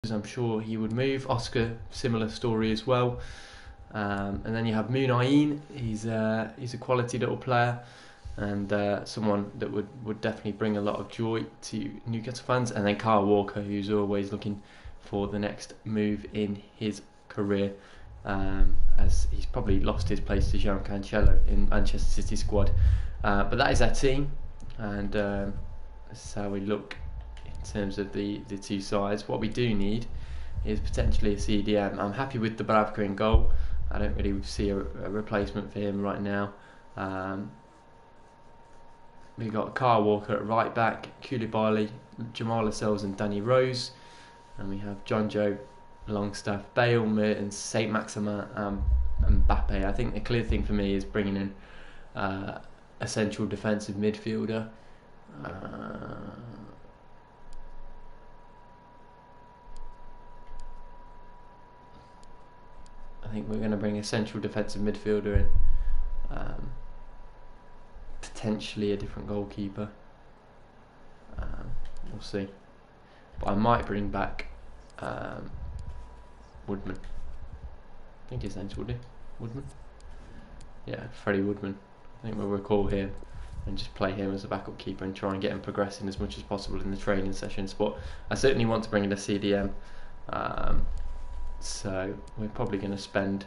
I'm sure he would move. Oscar, similar story as well. And then you have Moon Ayin. He's a quality little player, and someone that would definitely bring a lot of joy to Newcastle fans. And then Kyle Walker, who's always looking for the next move in his career, as he's probably lost his place to João Cancelo in Manchester City squad. But that is our team, and this is how we look in terms of the two sides. What we do need is potentially a CDM. I'm happy with Dubravka in goal. I don't really see a replacement for him right now. We've got Kyle Walker at right back, Koulibaly, Jamal Lascelles and Danny Rose. And we have John Joe, Longstaff, Bale, Mertens, Saint Maximin and Mbappe. I think the clear thing for me is bringing in a central defensive midfielder. I think we're going to bring a central defensive midfielder in. Potentially a different goalkeeper. We'll see. But I might bring back Woodman. I think his name's Woody. Woodman? Yeah, Freddie Woodman. I think we'll recall him and just play him as a backup keeper and try and get him progressing as much as possible in the training sessions. But I certainly want to bring in a CDM. So we're probably going to spend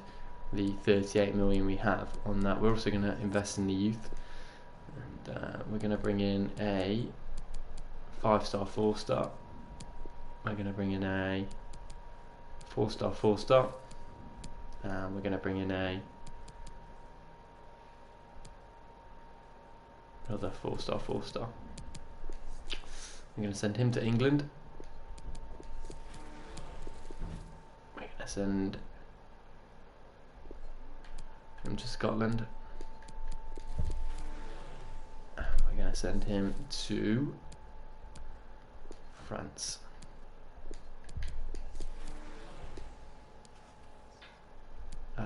the 38 million we have on that. We're also going to invest in the youth, and we're going to bring in a 5-star, 4-star. We're going to bring in a 4-star, 4-star, and we're going to bring in another 4-star, 4-star. We're going to send him to England. Send him to Scotland. We're going to send him to France.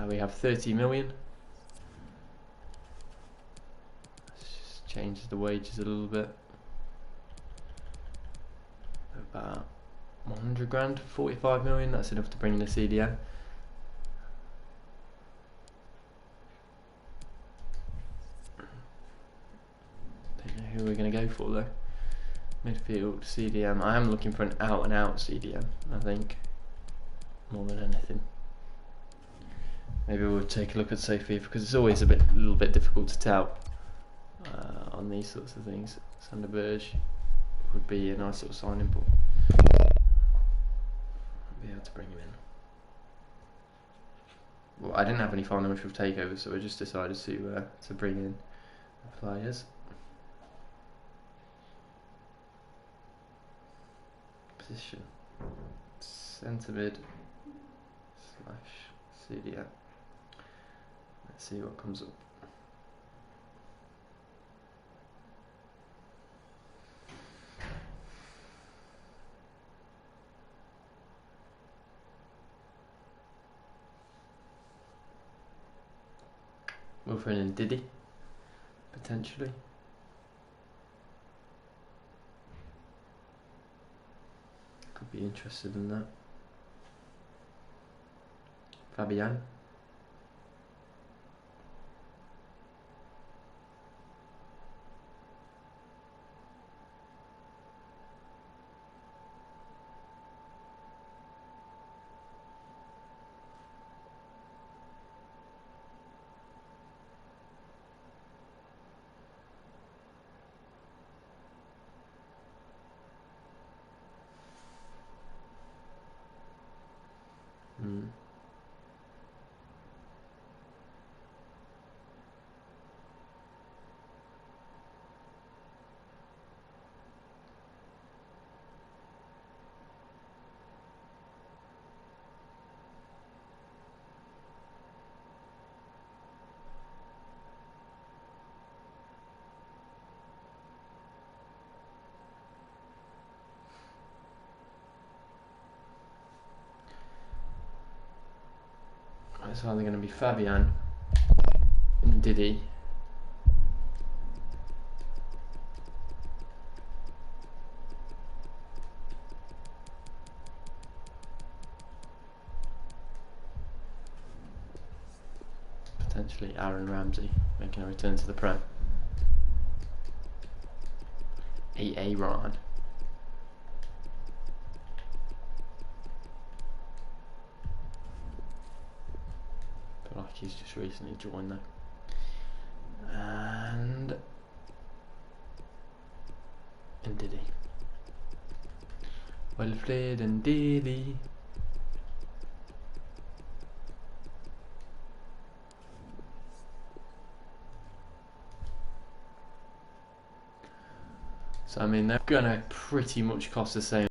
We have 30 million. Let's just change the wages a little bit. About 100 grand, 45 million, that's enough to bring in a CDM. Don't know who we're going to go for though. Midfield, CDM. I am looking for an out and out CDM, I think, more than anything. Maybe we'll take a look at Sophia because it's always a little bit difficult to tell on these sorts of things. Sander Berge would be a nice little signing, but be able to bring him in. Well, I didn't have any final midfield takeovers, so I just decided to bring in the players. Position centre mid / CDM. Let's see what comes up. We'll throw in Diddy, potentially. Could be interested in that. Fabian. It's either going to be Fabian and Diddy, potentially Aaron Ramsey making a return to the Prem. Aaron. Feel like he's just recently joined though. And Ndidi. Wilfred Ndidi. So I mean they're gonna pretty much cost the same.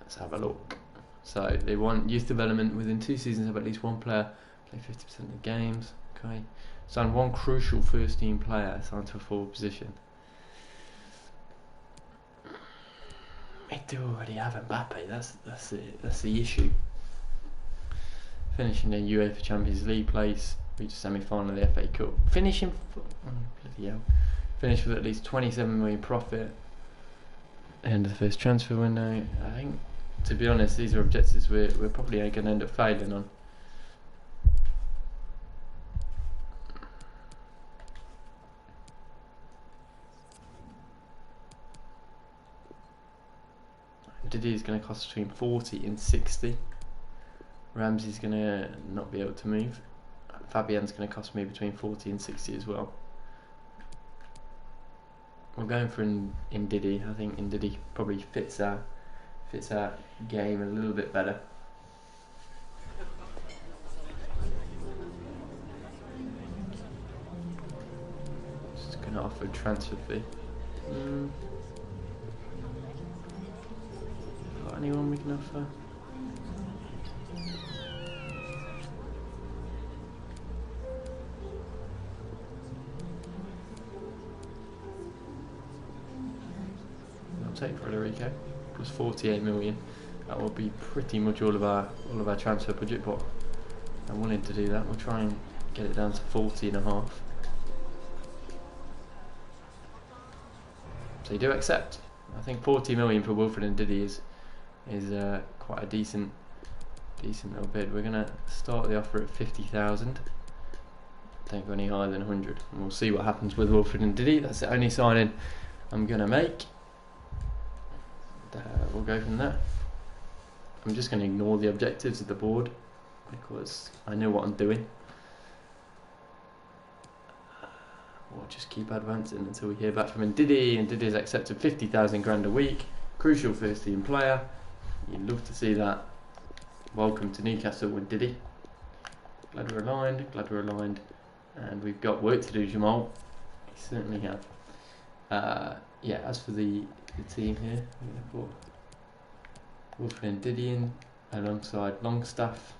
Let's have a look. So they want youth development within 2 seasons, have at least one player play 50% of the games. Okay. Sign one crucial first team player assigned to a forward position. They do already have Mbappe, that's the issue. Finishing in UEFA Champions League place, reach a semi-final of the FA Cup. Finishing bloody hell. Finish with at least 27 million profit. End of the first transfer window. I think, to be honest, these are objectives we're probably going to end up failing on. Didi is going to cost between 40 and 60. Ramsey's going to not be able to move. Fabian's going to cost me between 40 and 60 as well. We're going for Ndidi. I think Ndidi probably fits our game a little bit better. Just going to offer a transfer fee. Got anyone we can offer? Take Federico plus 48 million. That will be pretty much all of our transfer budget, but I'm willing to do that. We'll try and get it down to 40 and a half. So you do accept? I think 40 million for Wilfred Ndidi is quite a decent little bid. We're gonna start the offer at 50,000. Don't go any higher than 100, and we'll see what happens with Wilfred Ndidi. That's the only signing I'm gonna make. We'll go from there. I'm just going to ignore the objectives of the board because I know what I'm doing. We'll just keep advancing until we hear back from Ndidi. Ndidi has accepted 50,000 grand a week. Crucial first team player. You'd love to see that. Welcome to Newcastle with Ndidi. Glad we're aligned. And we've got work to do, Jamal. We certainly have. Yeah, as for the team here, I'm going to put Wilfred Ndidi in alongside Longstaff.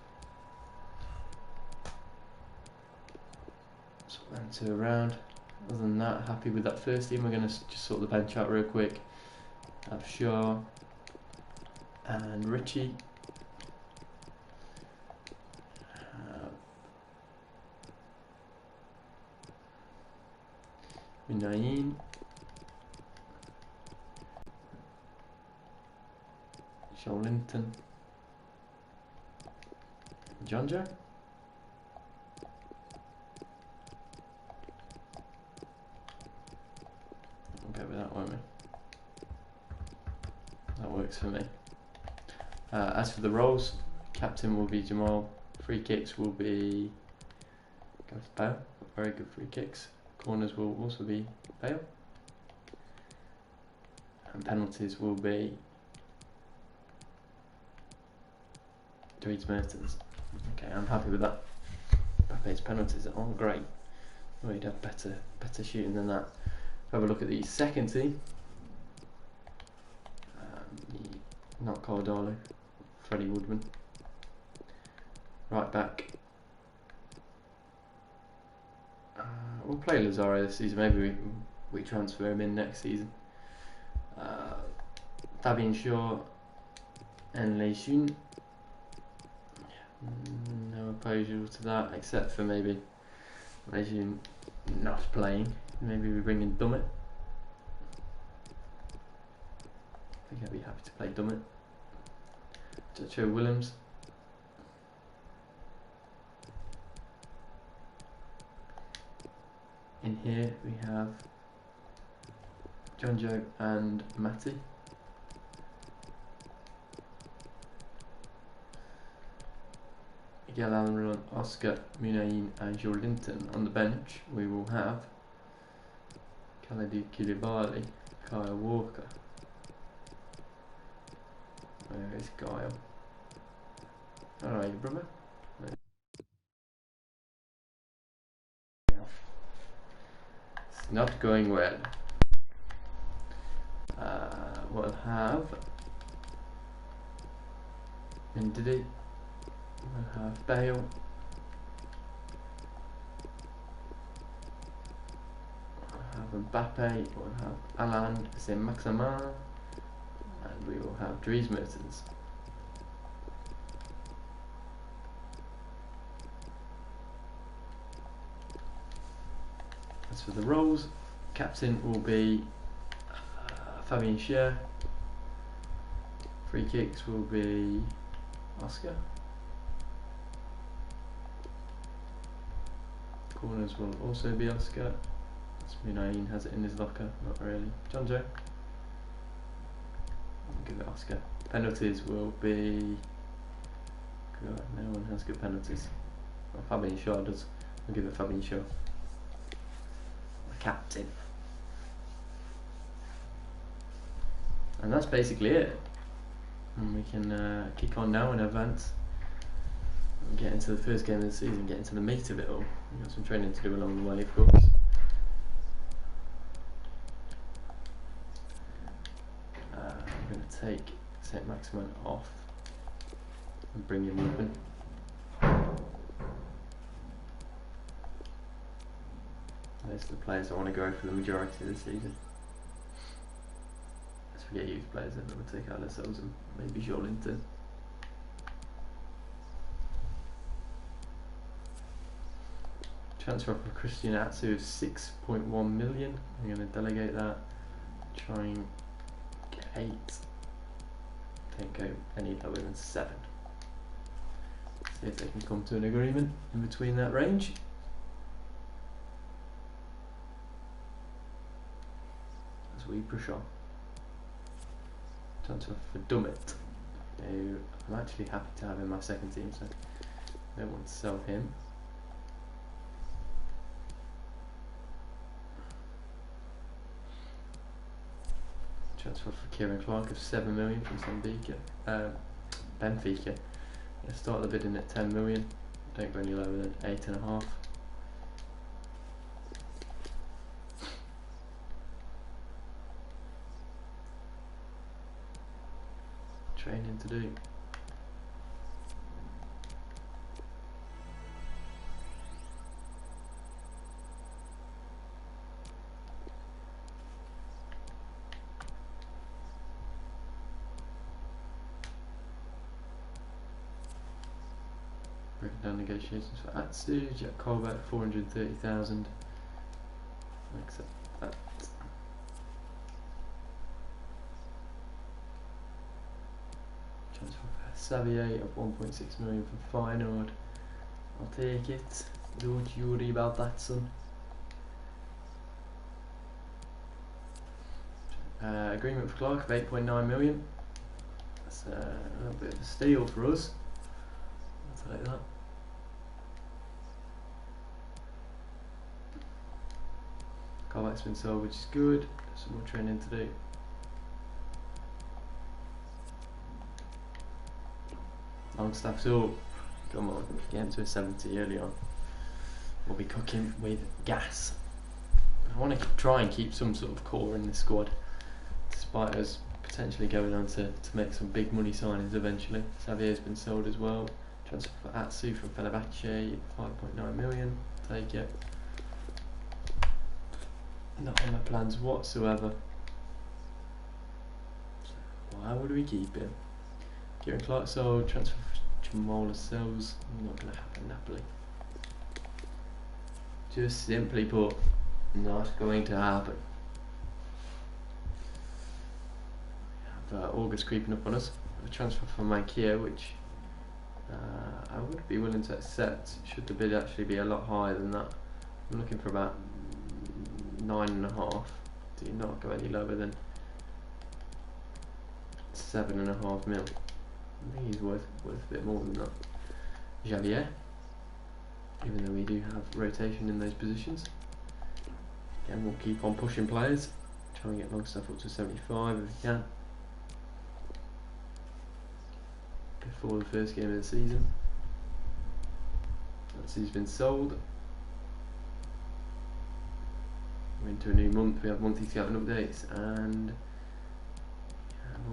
Sort them two around. Other than that, happy with that first team. We're going to just sort the bench out real quick. Have Shaw and Richie. Minayin. Linton, Jonjo. We'll go with that, won't we? That works for me. As for the roles, captain will be Jamal. Free kicks will be Gareth Bale. Very good free kicks. Corners will also be Bale. And penalties will be Dries Mertens. Okay, I'm happy with that. Mbappe's penalties aren't great. Oh, he'd have better shooting than that. Have a look at the second team. Not Caldalo, Freddie Woodman. Right back. We'll play Lazaro this season. Maybe we transfer him in next season. Fabian Shaw and Lee Xun. No opposal to that, except for maybe Lee Xun not playing. Maybe we bring in Dummett. I think I'd be happy to play Dummett. Joe Williams. In here we have Jonjo and Matty. Miguel Almiron, Oscar, Muniain and Joelinton. On the bench we will have Kalidou Koulibaly, Kyle Walker. Where is Kyle? Alright, brother. It's not going well. We'll have Ndidi. We'll have Bale. We'll have Mbappe. We'll have Haaland, Saint-Maximin, and we will have Dries Mertens. As for the roles, captain will be Fabian Schär. Free kicks will be Oscar. Corners will also be Oscar. Muniain has it in his locker, not really. Jonjo. I'll give it Oscar. Penalties will be. God, no one has good penalties. Well, Fabian Schär does. I'll give it Fabian Schär. Captain. And that's basically it. And we can kick on now and advance and get into the first game of the season, get into the meat of it all. We've got some training to do along the way, of course. I'm going to take Saint-Maximin off and bring in Ruben. Those are the players I want to go for the majority of the season. Let's forget youth players, then we'll take out ourselves and maybe Joelinton. Transfer for Christian Atsu of 6.1 million. I'm going to delegate that. Try and get 8. Don't go any lower than 7. See if they can come to an agreement in between that range. We push on. Transfer for Dummett, who I'm actually happy to have in my second team, so I don't want to sell him. Transfer for Kieran Clark of 7 million from Benfica. Start the bidding at 10 million. Don't go any lower than 8.5. Training to do. Breaking down negotiations for Atsu, Jack Colbert 430,000. Accept that. Transfer for Xavier of 1.6 million for Feyenoord. I'll take it. Don't you worry about that, son. Agreement for Clark of 8.9 million. That's a little bit of a steal for us. I'll take that. Colbert's been sold, which is good. Some more training to do. Longstaff's up. Come on, get him to a 70 early on. We'll be cooking with gas. I want to try and keep some sort of core in the squad, despite us potentially going on to make some big money signings eventually. Xavier's been sold as well. Transfer for Atsu from Fenerbahce, 5.9 million. Take it. Not on my plans whatsoever. So why would we keep him? Kieran Clark sold. Transfer for Jamal Lascelles. Not going to happen, Napoli. Just simply put, not going to happen. We have August creeping up on us. A transfer from Mankia, which I would be willing to accept should the bid actually be a lot higher than that. I'm looking for about 9.5. Do not go any lower than 7.5 mil. I think he's worth a bit more than that. Javier, even though we do have rotation in those positions. Again, we'll keep on pushing players, try and get Longstaff up to 75 if we can, before the first game of the season. Once he's been sold, we're into a new month. We have monthly scouting updates and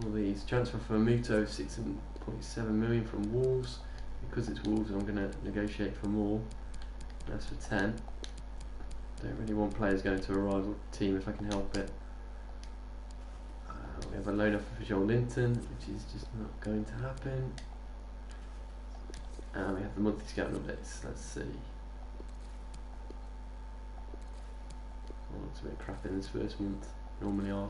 all these. Transfer for Muto, 6.7 million from Wolves. Because it's Wolves, I'm going to negotiate for more. That's for 10. Don't really want players going to a rival team if I can help it. We have a loan offer for Joel Linton, which is just not going to happen. And we have the monthly scouting updates. Let's see. Oh, it's a bit crap in this first month. Normally are.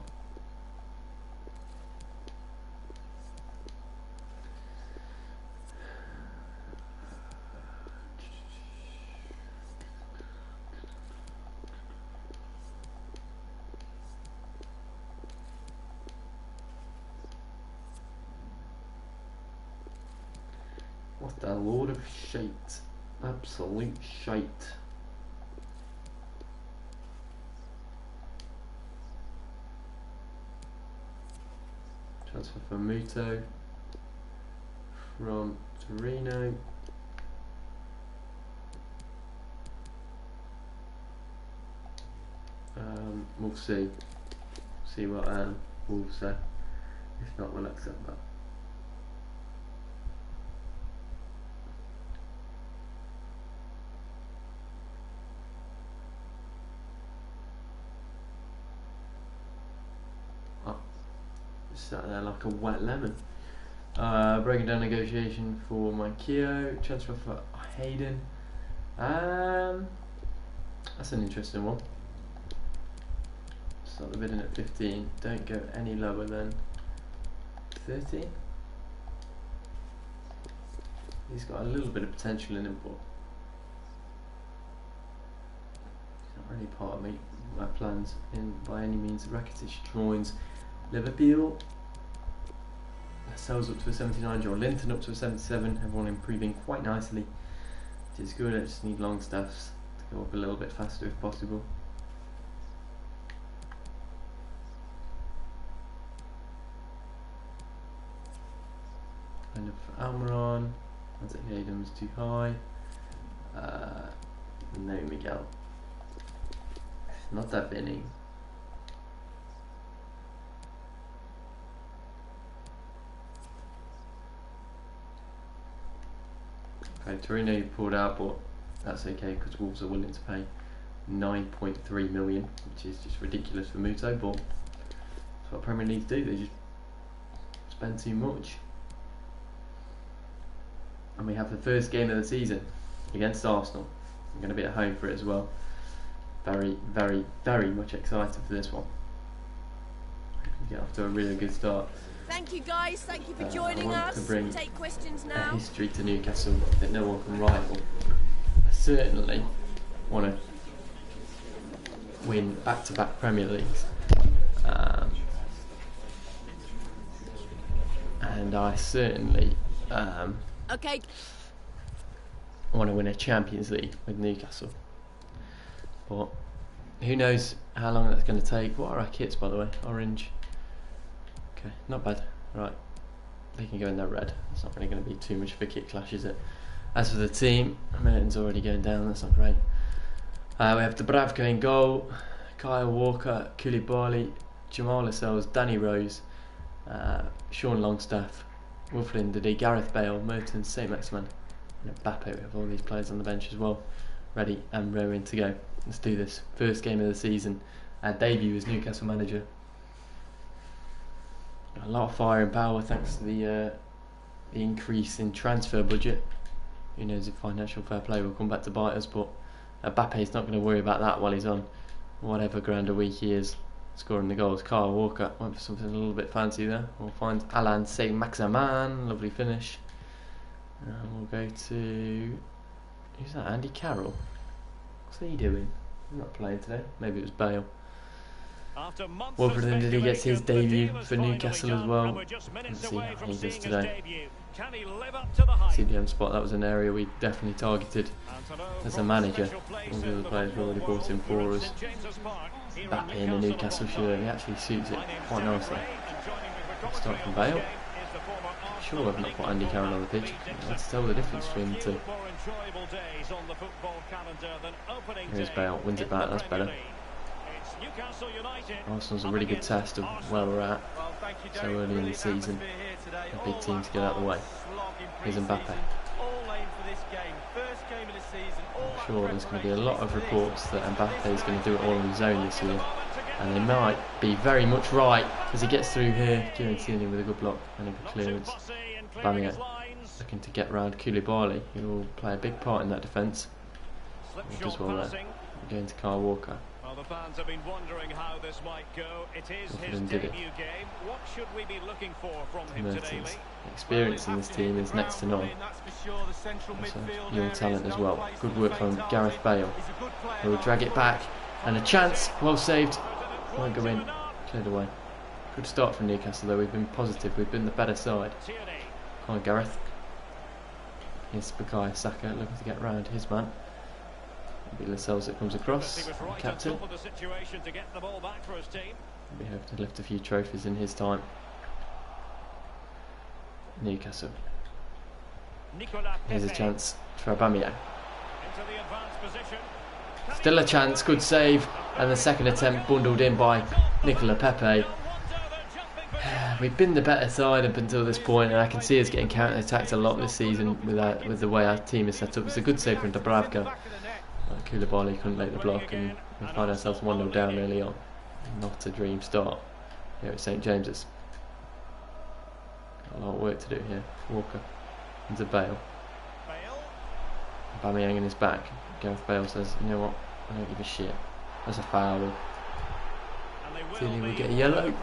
What a load of shite. Absolute shite. Transfer for Muto from Torino. We'll see. See what Wolves say. If not, we'll accept that. Sat there like a wet lemon. Breaking down negotiation for Mankio. Transfer for Hayden. That's an interesting one. Start the bidding at 15. Don't go any lower than 30. He's got a little bit of potential in him, but he's not really part of my plans by any means. Rakitic joins Liverpool. Sells up to a 79. Joel Linton up to a 77. Everyone improving quite nicely, which is good. I just need Longstaffs to go up a little bit faster if possible. Kind of for Almiron. That's it. Adam's too high. No Miguel. Not that Vinny. Okay, Torino pulled out, but that's okay because Wolves are willing to pay 9.3 million, which is just ridiculous for Muto, but that's what Premier League do, they just spend too much. And we have the first game of the season against Arsenal. I'm going to be at home for it as well. Very, very, very much excited for this one. Get off to a really good start. Thank you guys, thank you for joining us. Bring take questions now. A history to Newcastle that no one can rival. I certainly want to win back-to-back Premier Leagues. And I certainly okay. want to win a Champions League with Newcastle. But who knows how long that's going to take. What are our kits, by the way? Orange. Okay, not bad. Right, they can go in their red. It's not really going to be too much of a kit clash, is it? As for the team, Merton's already going down. That's not great. We have Dubravka in goal, Kyle Walker, Koulibaly, Jamal Lascelles, Danny Rose, Sean Longstaff, Wilfred Ndidi, Gareth Bale, Mertens, Saint Maximin, and Mbappe. We have all these players on the bench as well, ready and raring to go. Let's do this. First game of the season. Our debut as Newcastle manager. A lot of fire and power thanks to the increase in transfer budget. Who knows if financial fair play will come back to bite us, but Mbappe's not going to worry about that while he's on whatever grand a week he is scoring the goals. Kyle Walker went for something a little bit fancy there. We'll find Alain Saint-Maximin, lovely finish. And we'll go to, who's that, Andy Carroll? What's he doing? not playing today. Maybe it was Bale. Wolverhampton, did he get his debut for Newcastle as well? Let's see how he does today. CDM spot, that was an area we definitely targeted as a manager. All the other players were already brought in for us. Mbappe in the Newcastle shirt, he actually suits it quite nicely. Start from Bale. Sure, I've not put Andy Carroll on the pitch. Let's tell the difference between the two. Here's Bale, wins it back, that's better. Arsenal's a really good test of where we're at so early in the season. A big team to get out of the way. Here's Mbappe. I'm sure there's going to be a lot of reports that Mbappe is going to do it all on his own this year. And they might be very much right as he gets through here. Giorentini with a good block and a good clearance. Aubameyang looking to get round Koulibaly, who will play a big part in that defence. As well there. We're going to Kyle Walker. Well, the fans have been wondering how this might go. It is his debut game. What should we be looking for from him today, Lee? Experience in this team is next to none. Also, young talent as well. Good work from Gareth Bale, who will drag it back. And a chance, well saved. Won't go in, cleared away. Good start from Newcastle though, we've been positive, we've been the better side. Come on Gareth. Here's Bukayo Saka looking to get round his man. It'll be Lascelles that comes across, captain. He'll be hoping to lift a few trophies in his time. Newcastle. Here's a chance for Aubameyang. Still a chance, good save, and the second attempt bundled in by Nicola Pepe. We've been the better side up until this point, and I can see us getting counter-attacked a lot this season with the way our team is set up. It's a good save from Dubravka. Koulibaly couldn't make the block, and we find ourselves 1-0 down early on. Not a dream start here at St James's. Got a lot of work to do here. Walker into Bale. Aubameyang in his back. Gareth Bale says, you know what, I don't give a shit. That's a foul. Feeling we get a yellow.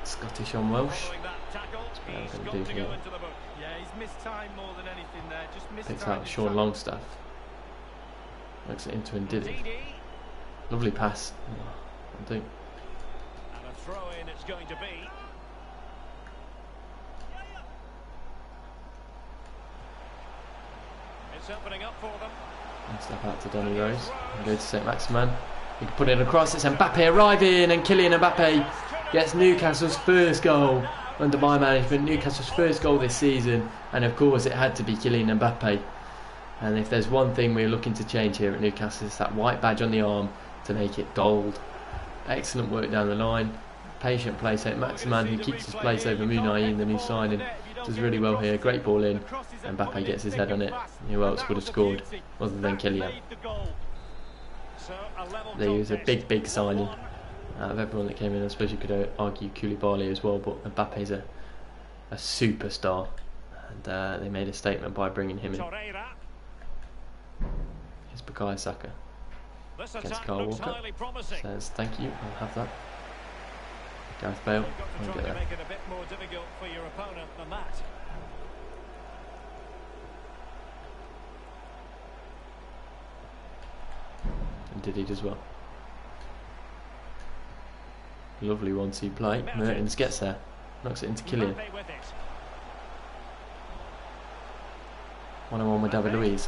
Scottish on Welsh. That's what I'm going to do here. Picks out Sean Longstaff. Looks it into Ndidi. Lovely pass. I think. And a throw in it's going to be. It's opening up for them. And step out to Danny Rose and go to St Maximin. He can put it across. It's Mbappe arriving, and Kylian Mbappe gets Newcastle's first goal under my management. Newcastle's first goal this season, and of course it had to be Kylian Mbappe. And if there's one thing we're looking to change here at Newcastle, it's that white badge on the arm to make it gold. Excellent work down the line. Patient play. St Maximin, who keeps his place over Munayin, the new signing, does really well here. Great ball in. Mbappe gets his head on it. Who else would have scored other than Kylian? There was a big signing out of everyone that came in. I suppose you could argue Koulibaly as well, but Mbappe's a superstar, and they made a statement by bringing him in. Here's Bukayo Saka against Kyle Walker. Says thank you, I'll have that. Gareth Bale, I'll get that. Make it a bit more difficult for your opponent than that. And did it as well. Lovely 1-2 play. Mertens gets there, knocks it into Kylian. 1-on-1 with David Luiz.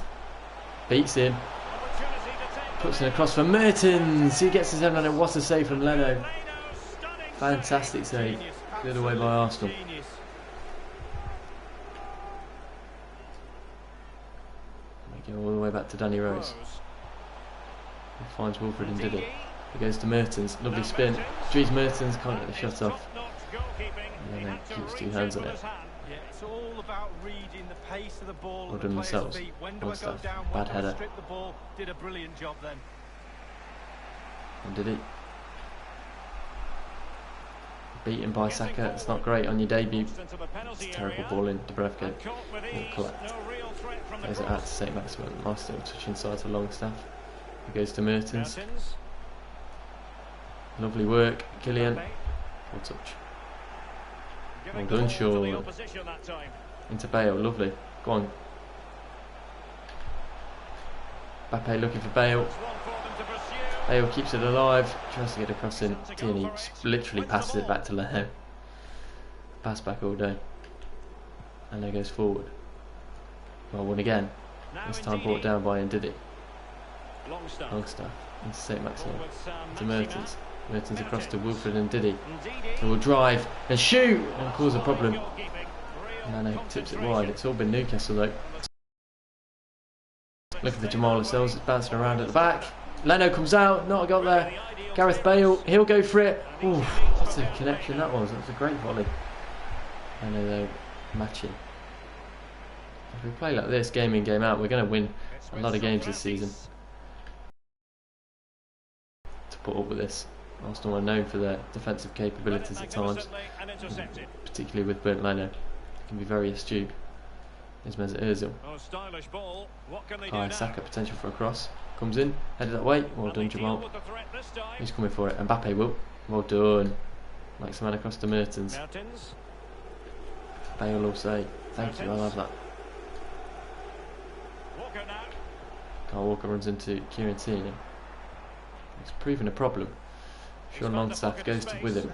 Beats him. Puts it across for Mertens. He gets his head on it. What a save from Leno. Fantastic save. Cleared away by Arsenal. We go all the way back to Danny Rose. He finds Wilfred and Diddy. He goes to Mertens. Lovely spin. Dries Mertens can't get the shot off. And then keeps two hands on it. Yeah, it's all about reading the pace of the ball. Well done themselves. Bad header. The ball, did a brilliant job then. And did it. Beaten by Saka. It's not great on your debut. It's a terrible ball in. Dubravka will collect. Plays it out to St Maximin. Nice little touch inside to Longstaff. He goes to Mertens. Lovely work, Kylian. Full touch. Well done, Shaw. Into Bale, lovely. Go on. Mbappe looking for Bale. Bale keeps it alive, tries to get across in. Tierney literally passes it back to Leno. Pass back all day. And there goes forward. Well, one again. This time brought down by Ndidi. Longstaff into St. Maximin. To Mertens. Mertens across to Wilfred and Ndidi. Who will drive and shoot and cause a problem. Leno tips it wide. It's all been Newcastle though. Look at the Jamal Lascelles, it's bouncing around at the back. Leno comes out, not a goal there. Gareth Bale, he'll go for it. Ooh, what a connection that was. That was a great volley. Leno though, matching. If we play like this, game in, game out, we're going to win a lot of games this season. To put up with this. Arsenal are known for their defensive capabilities at times, particularly with Bernd Leno. He can be very astute. Here's Mesut Ozil. Kai Saka, potential for a cross. Comes in, headed that way. Well done, Jamal. Who's coming for it? Mbappe will. Well done. Likes the man across to Mertens. Bale will say, thank you, I'll have that. Kyle Walker runs into Kieran Tierney. It's proven a problem. Sean Longstaff goes with him.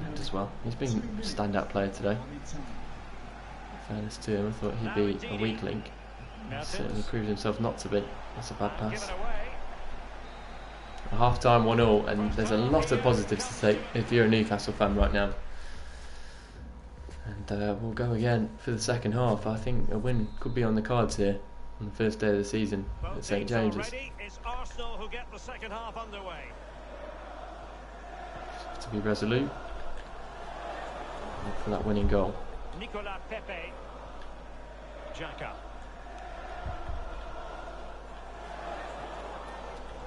And as well, he's been a standout player today. Fairness to him, I thought he'd be a weak link. He's certainly proved himself not to be. That's a bad pass. Half time 1-0, and there's a lot of positives to take if you're a Newcastle fan right now. And we'll go again for the second half. I think a win could be on the cards here on the first day of the season at St James's. It's Arsenal who get the second half underway. To be resolute. Look for that winning goal. Nicolas Pepe. Xhaka.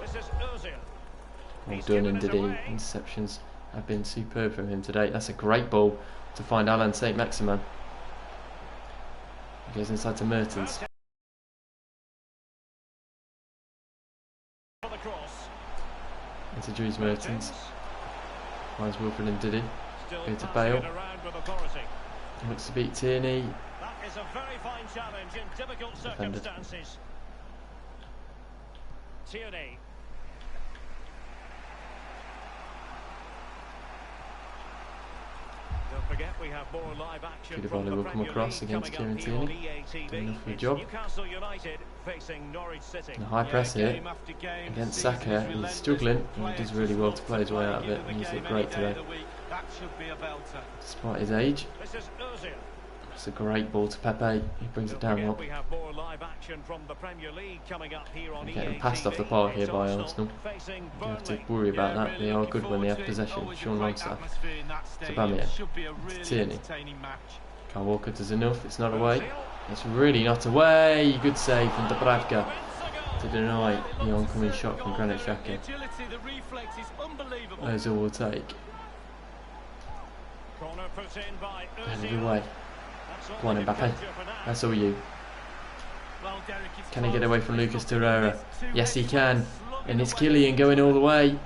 This is Ozil. Well done, Ndidi. Interceptions have been superb from him today. That's a great ball to find Alan St Maximin. He goes inside to Mertens. Into Dries Mertens. Finds Wilfred and Ndidi. Go to Bale. Looks to beat Tierney. That is a very fine challenge in difficult circumstances. Tierney. Don't forget we have more live action. Koulibaly will come across against Kieran Tierney. Doing enough for a job. Newcastle United facing Norwich City. The high press here against Saka. He's struggling. He does really well to play his way out of it, and he's looked great today. Despite his age. It's a great ball to Pepe. He brings it down well. Getting passed off the park here by Arsenal. You have to worry about that. They are good when they have possession. Sean Longstaff to Bamia. To Tierney. Kyle Walker does enough. It's not away. It's really not away. Good save from Dubravka to deny the oncoming shot from Granit Xhaka. Ozil will take. Headed away. Go on, Mbappe. That's all you. Can he get away from Lucas Torreira? Yes, he can. And it's Kylian going all the way.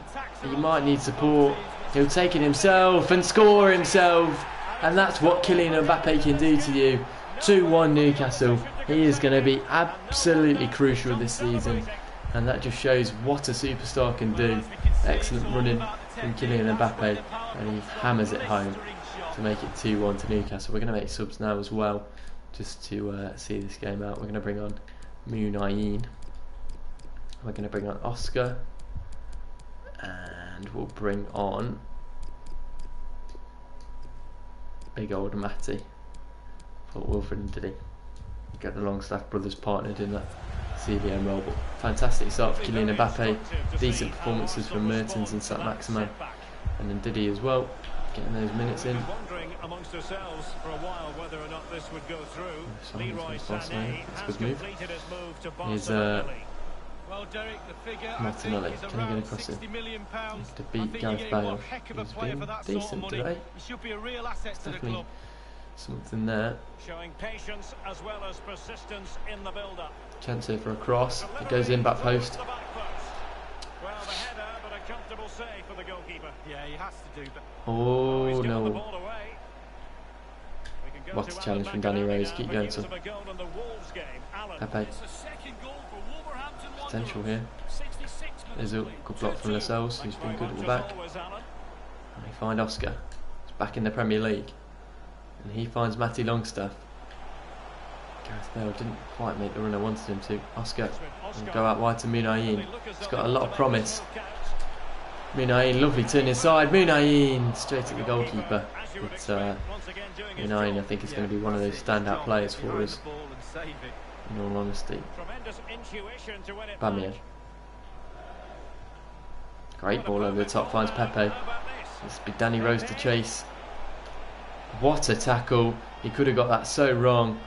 He might need support. He'll take it himself and score himself. And that's what Kylian Mbappe can do to you. 2-1 Newcastle. He is going to be absolutely crucial this season. And that just shows what a superstar can do. Excellent running from Kylian Mbappe. And he hammers it home to make it 2-1 to Newcastle. We're going to make subs now as well, just to see this game out. We're going to bring on Muniain. We're going to bring on Oscar, and we'll bring on big old Matty for Wilfred and Ndidi. Get the Longstaff brothers partnered in that CDM role. But fantastic start for Kylian Mbappe. Decent performances from Mertens and St Maximin, and then Ndidi as well. Getting those minutes in. Wondering amongst ourselves for a while whether or not this would go through. Leroy Sané has completed his move to Barcelona. Martinelli, can he get across it? To beat Gareth Bale. He's been decent today. Definitely something there. Showing patience as well as persistence in the build-up. Chance here for a cross. It goes in, back post. Well, the header, but a comfortable save for the goalkeeper. Yeah, he has to do that. Oh no. What a challenge from Danny Rose. Keep going, son. Pepe. Potential here. There's a good block from Lascelles, who's been good at the back. And they find Oscar. He's back in the Premier League. And he finds Matty Longstaff. Gareth Bale didn't quite make the run I wanted him to. Oscar will go out wide to Munayin. He's got a lot of promise. Munayin, lovely turn inside. Munayin straight at the goalkeeper. But Munayin, I think, is going to be one of those standout players for us, in all honesty. Bamian. Great ball over the top, finds Pepe. This will be Danny Rose to chase. What a tackle. He could have got that so wrong,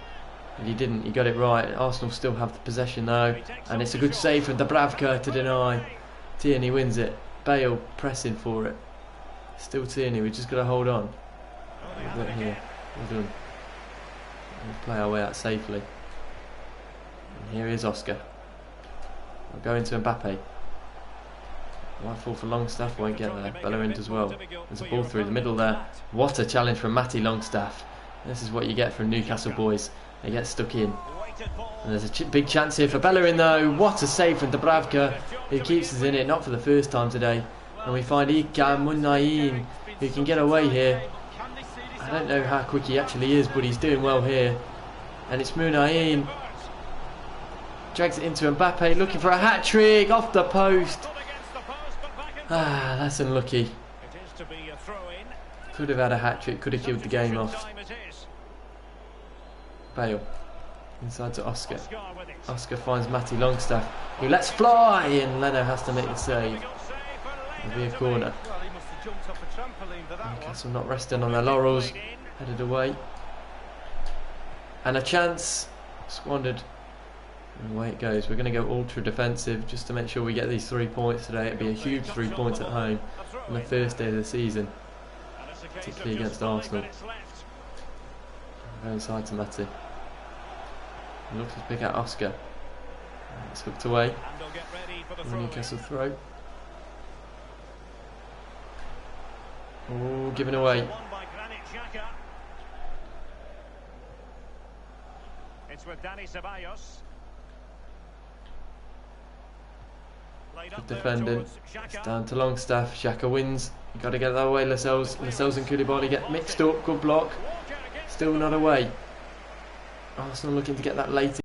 but he didn't. He got it right. Arsenal still have the possession though, and it's a good save from Dubravka to deny. Tierney wins it. Bale pressing for it. Still Tierney, we've just got to hold on. Look here, well done. We'll play our way out safely. And here is Oscar. We'll go into Mbappe. Might fall for Longstaff, won't get there. Bellerin does well. There's a ball through the middle there. What a challenge from Matty Longstaff. This is what you get from Newcastle boys. They get stuck in. And there's a big chance here for Bellerin though. What a save from Dubravka, who keeps us in it, not for the first time today. And we find Ika Munayin, who can get away here. I don't know how quick he actually is, but he's doing well here. And it's Munayin. Drags it into Mbappe, looking for a hat-trick off the post. Ah, that's unlucky. Could have had a hat-trick, could have killed the game off. Bale. Inside to Oscar. Oscar finds Matty Longstaff, who lets fly, and Leno has to make the save. It'll be a corner. Newcastle not resting on their laurels, headed away. And a chance squandered. And away it goes. We're going to go ultra defensive just to make sure we get these 3 points today. It'll be a huge 3 points at home on the first day of the season, particularly against Arsenal. Go inside to Matty. He looks to pick out Oscar. It's hooked away. Newcastle throw. Oh, given away. It's with Dani Ceballos. Good defending. It's down to Longstaff. Xhaka wins. You've got to get that away, Lascelles. Lascelles and Koulibaly get mixed up. Good block. Still not away. Arsenal looking to get that late.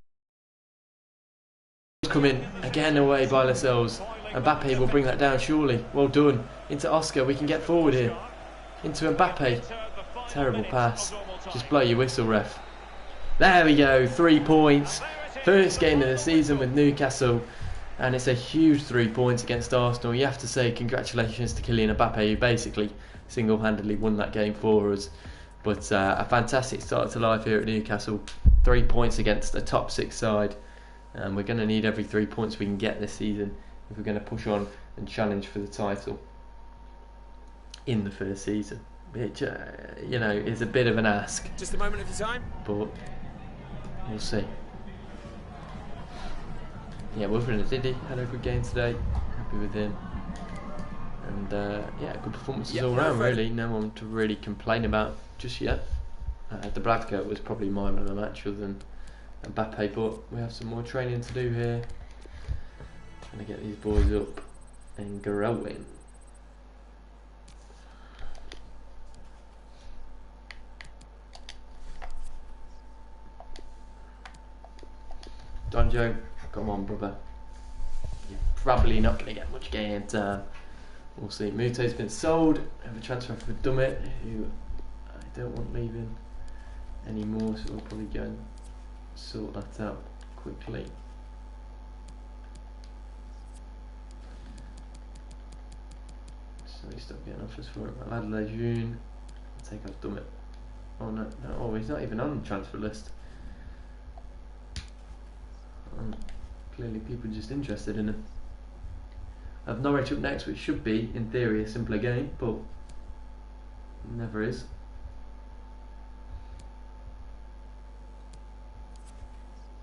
Coming again away by Lascelles. Mbappe will bring that down surely. Well done. Into Oscar. We can get forward here. Into Mbappe. Terrible pass. Just blow your whistle, ref. There we go. 3 points. First game of the season with Newcastle. And it's a huge 3 points against Arsenal. You have to say congratulations to Kylian Mbappe, who basically single-handedly won that game for us. But a fantastic start to life here at Newcastle. 3 points against a top 6 side. And we're going to need every 3 points we can get this season if we're going to push on and challenge for the title in the first season. Which, you know, is a bit of an ask. Just a moment of your time. But we'll see. Yeah, Wilfred Ndidi had a good game today. Happy with him. And yeah, good performances all round really. No one to really complain about just yet. Dubravka was probably my man of the match other than Mbappe, but we have some more training to do here. Trying to get these boys up and growing. Donjo, come on brother. You're probably not going to get much game time. We'll see. Mute's been sold. I have a transfer for Dummett, who I don't want leaving anymore, so we'll probably go and sort that out quickly. So we stop getting offers for him. I'll add Lejeune. I'll take off Dummett. Oh no, no, oh he's not even on the transfer list. Clearly people are just interested in him. I have Norwich up next, which should be, in theory, a simpler game, but never is.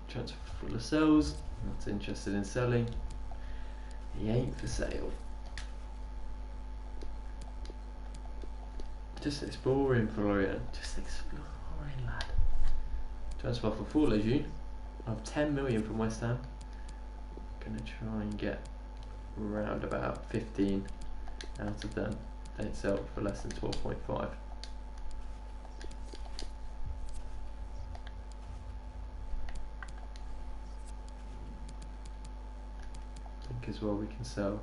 Transfer for Lascelles, not interested in selling. He ain't for sale. Just exploring, Florian. Just exploring, lad. Transfer for Lejeune of 10 million from West Ham. Gonna try and get around about 15 out of them. They sell for less than 12.5. I think as well we can sell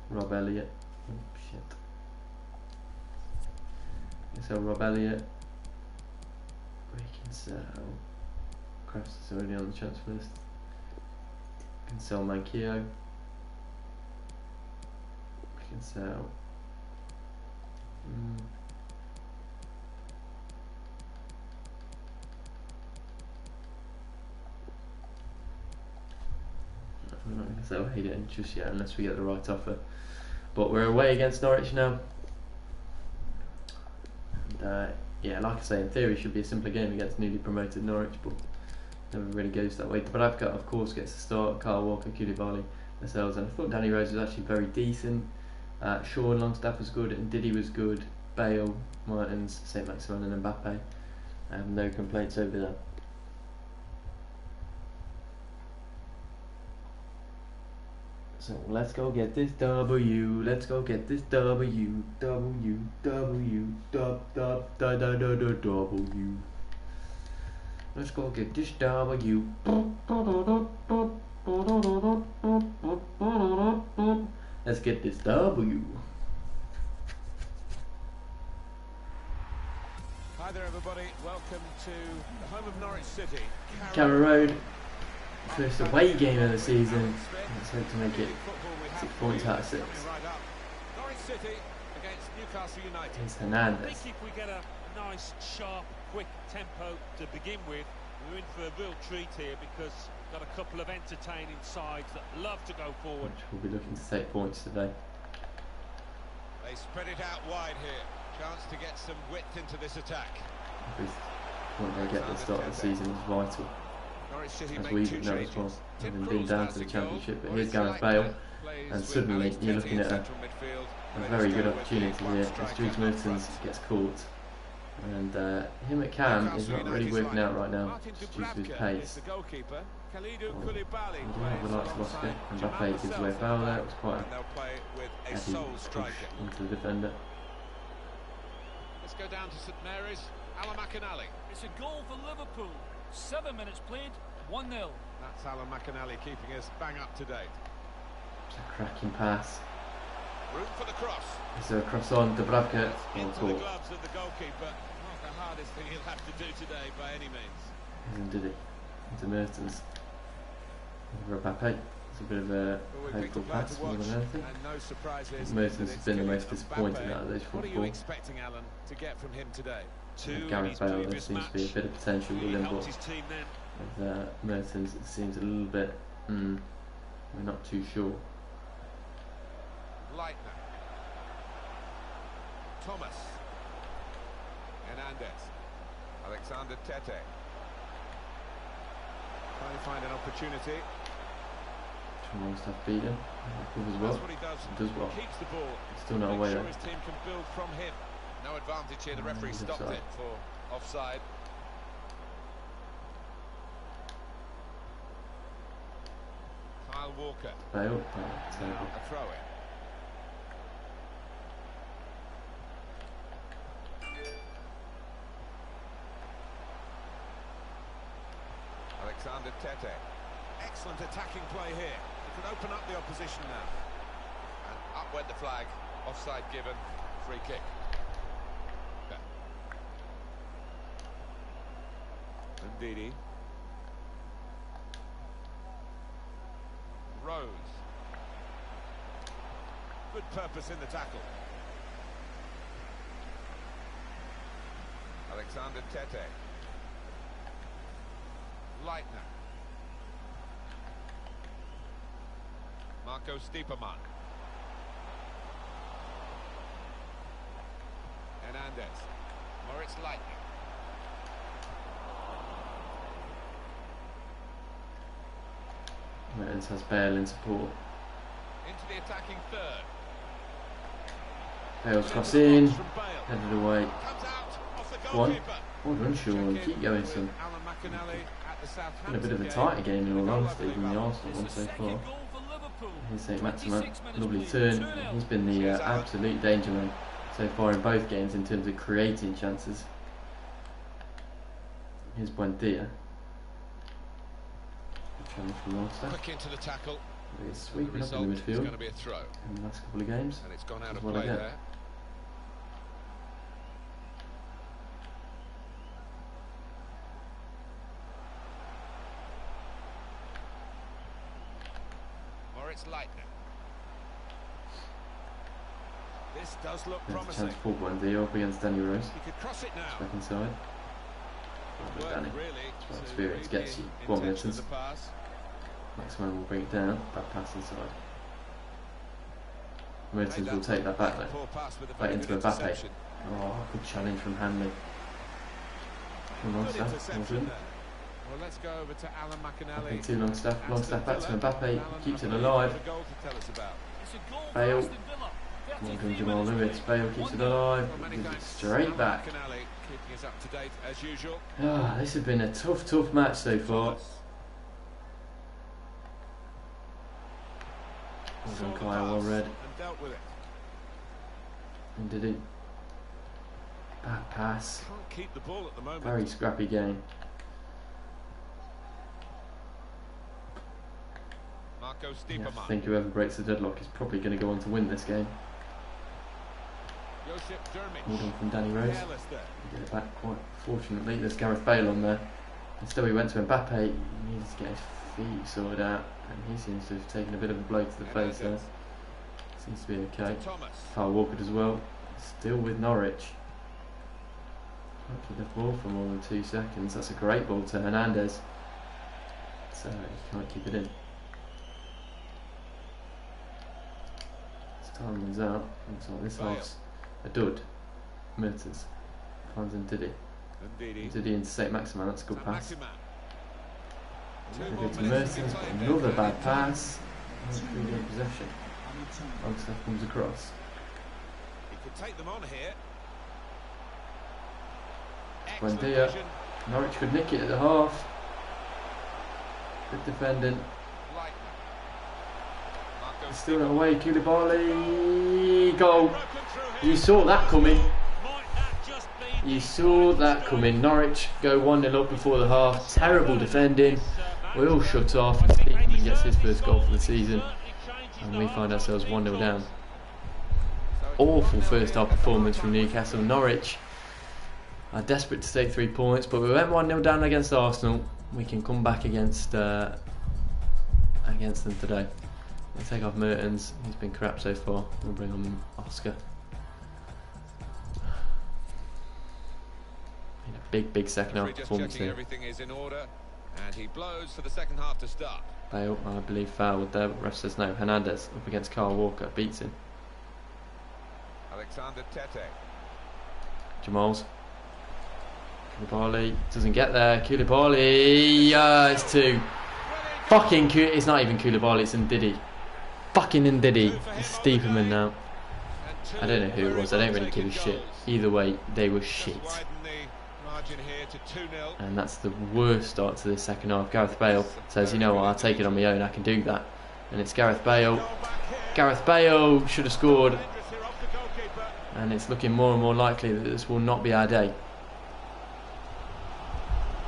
Rob Elliott. Oh shit. We can sell Rob Elliott. We can sell Crafts is already on the transfer list. We can sell Manquillo. We can sell I'm not going to sell Hayden just yet unless we get the right offer. But we're away against Norwich now. And yeah, like I say, in theory, it should be a simpler game against newly promoted Norwich, but never really goes that way. Dubravka, of course, gets a start. Kyle Walker, Koulibaly, Lascelles, and I thought Danny Rose was actually very decent. Sean Longstaff was good, and Diddy was good. Bale, Martins, St. Maximin, and Mbappe. I have no complaints over there. So let's go get this W. Let's go get this W. W. W. W. W. Let's go get this W. Let's get this W. Hi there, everybody. Welcome to the home of Norwich City, Carrow Road. First away game of the season. Let's hope to make it 6 points out of 6. Norwich City against Newcastle United. It's I Hernandez. think if we get a nice, sharp, quick tempo to begin with, we're in for a real treat here because we've got a couple of entertaining sides that love to go forward. Which will be looking to take points today. They spread it out wide here. Chance to get some width into this attack. Every point they get at the start of the season is vital. As we know as well, having been down to the Championship. But here's Gareth Bale, and suddenly you're looking at a very good opportunity here as Dries Mertens gets caught. And him at Cam is not really working out right now, just due to his pace. Oh, we do have the likes of Oscar, and Mbappe gives away a foul there. It was quite a heavy push into the defender. Let's go down to St Mary's. Alan McInally. It's a goal for Liverpool. 7 minutes played, 1-0. That's Alan McInally keeping us bang up to date. It's a cracking pass. Room for the cross. Is there a cross on Dubravka? Into the gloves of the goalkeeper. Not the hardest thing he'll have to do today by any means. And did it? Into Mertens. Over Mbappe. It's a bit of a hopeful pass more than anything. And no surprises. Mertens has been the most disappointing out of those What are you football. expecting, Alan, to get from him today? Gareth Bale, there seems to be a bit of potential with him, but with Mertens it seems a little bit, we're not too sure. Leitner. Thomas. Hernandez. Alexander Tete. Trying to find an opportunity. Longstaff beat him. As well. That's what he does. He does well. Keeps the ball. Still not away Make though. sure his team can build from him. No advantage here. The referee stopped offside. it for offside. Kyle Walker. Bale. Now Terrible. a throw in. Alexander Tete. Excellent attacking play here. He could open up the opposition now. And up went the flag. Offside given. Free kick. Ndidi. Rose. Good purpose in the tackle. Alexander Tete. Leitner. Marco Stiepermann. Hernandez. Moritz Leitner. Mertens has Bale in support. Into the attacking third. Bale's cross in, From Bale. headed away. Comes out off the One. goalkeeper. Well done, Sean. Check in Keep going, with son. Alan McInally at It's been a bit of a tighter game in all honesty than the Arsenal one so far. Here's St Maximin, lovely turn. He's been the absolute danger man so far in both games in terms of creating chances. Here's Buendia. Challenge from Monster. Quick into the tackle. He's sweeping up in the midfield going to be a throw. in the last couple of games. And it's gone out of Well play again. there. Moritz Leitner. This does look There's a promising. chance for Buendia up against Danny Rose. He could cross it now. Back inside. Work, Danny. really, That's what to experience read gets the you. Go on, intention of Mertens. the pass. Maximin will bring it down. Back pass inside. Mertens will take that back though. Poor pass with a Back very into good Mbappe. interception. Oh, good challenge from Hanley. Come on, Good Staff. interception Well there. Well, let's go over to Alan done. McInally. Too long staff. Long Aston staff back to Villa. Mbappe. Alan Keeps it McInally alive. got a goal to tell us about. It's a goal for Bale. Aston Villa. Come on, 33 Jamal minutes Lewis. played. Bale keeps it alive. Well, many Gives it thanks, straight Alan back. McInally, keeping us up to date as usual. Ah, this has been a tough match so far. Thomas. Well Saw done, the Kyle. Well pass read. and dealt with it. And did it. Bad pass. Can't keep the ball at the moment. Very scrappy game. Marco Yeah, Stiepermann. I think whoever breaks the deadlock is probably going to go on to win this game. Josip Well done Drmic. from Danny Rose. Careless there. He did it back quite fortunately. There's Gareth Bale on there. Instead we went to Mbappe. He needs to get his feet sorted out. And he seems to have taken a bit of a blow to the face there. Seems to be okay. Thomas. Kyle Walker as well. Still with Norwich. Can't keep the ball for more than 2 seconds. That's a great ball to Hernandez. So he can't keep it in. As time runs out, looks like this Bale. half's a dud. Mertens finds Ndidi. Ndidi. Ndidi into St Maximin. That's a good pass. Maximin. They 2 go more to minutes to be Mertens, played but there. another bad pass. Pretty good possession. Longstaff comes across. He could take them on here. Buendia. Excellent vision. Norwich could nick it at the half. Good defending. Leitner. Marco Still away. Koulibaly. Goal. broken through You here. saw that coming. Might that just be You saw that coming. Norwich go 1-0 up before the half. Terrible defending. We all shut off. Peterman gets his first goal for the season. And we find ourselves 1-0 down. Awful first half performance from Newcastle. Norwich are desperate to take 3 points, but we went 1-0 down against Arsenal. We can come back against them today. We'll take off Mertens. He's been crap so far. We'll bring on Oscar. Been a big second half Referee just performance checking here. everything is in order, and he blows for the second half to start. Bale, I believe, fouled there, but ref says no. Hernandez up against Kyle Walker, beats him. Alexander Tete. Jamal's. Koulibaly doesn't get there. Koulibaly, it's 2. Fucking it's not even Koulibaly, it's Ndidi. Fucking Ndidi. It's Stiepermann now. I don't know who it was, I don't really give a shit. Either way, they were shit. Widen the margin here to 2-0. And that's the worst start to the second half. Gareth Bale says, you know what, I'll take it on my own, I can do that. And it's Gareth Bale. Goal back here. Gareth Bale should have scored. Dangerous here off the goalkeeper. And it's looking more and more likely that this will not be our day.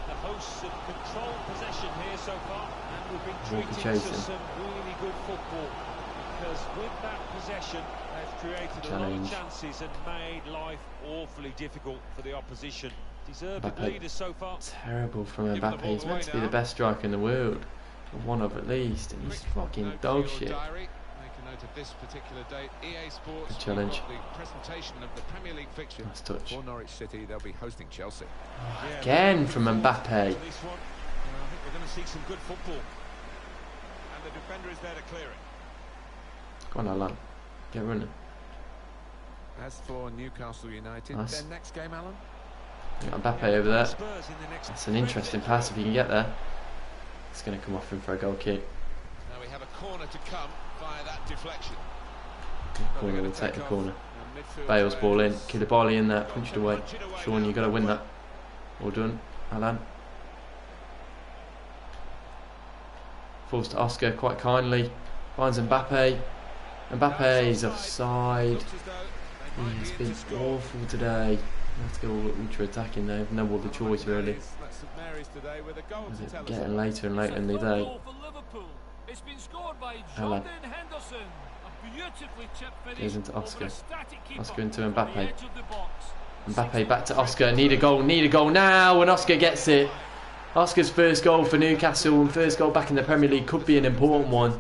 The hosts have controlled possession here so far, and we've been Walker treating chasing. some really good football. Because with that possession, they've created a lot Challenge. of chances and made life awfully difficult for the opposition. Deserved Mbappe. leaders so far. Terrible from Give the Mbappe. ball He's meant away to be now. the best striker in the world. Or one of at least. And he's Quick fucking note dog for your shit. diary. Make a note of this particular date. EA Sports. Good challenge. We've got the presentation of the Premier League fixture Nice touch. for Norwich City. They'll be hosting Chelsea. Again from Mbappe. This one, I think we're going to see some good football. And the defender is there to clear it. Go on, Alan. Get running. As for Newcastle United, Nice. their next game, Alan? We got Mbappe over there. Spurs in the next That's an interesting pass if he can get there. It's going to come off him for a goal kick. Now we have a corner to come via that deflection. Corner will take the corner. And midfield Bale's ball in. players Koulibaly in there. Punched to away. punch it away Sean, now. you've got to win that. Well done, Alan. Falls to Oscar quite kindly. Finds Mbappe. Mbappe's offside. He's been awful today. Have to go ultra attacking though. No other choice really. As it's getting later and later in the day. Hello. Goes into Oscar. Oscar into Mbappe. Mbappe back to Oscar. Need a goal now. And Oscar gets it. Oscar's first goal for Newcastle and first goal back in the Premier League could be an important one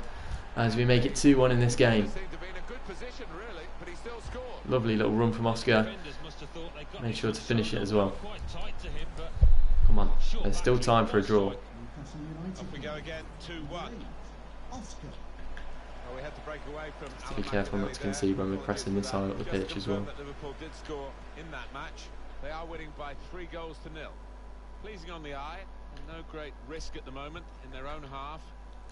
as we make it 2-1 in this game. Lovely little run from Oscar. Made sure to finish it as well. Come on, there's still time for a draw. Off we go again, 2-1. We had to break away from to be careful not to concede when we're pressing this high up the pitch as well. Liverpool did score in that match. They are winning by 3 goals to 0. Pleasing on the eye, and no great risk at the moment in their own half.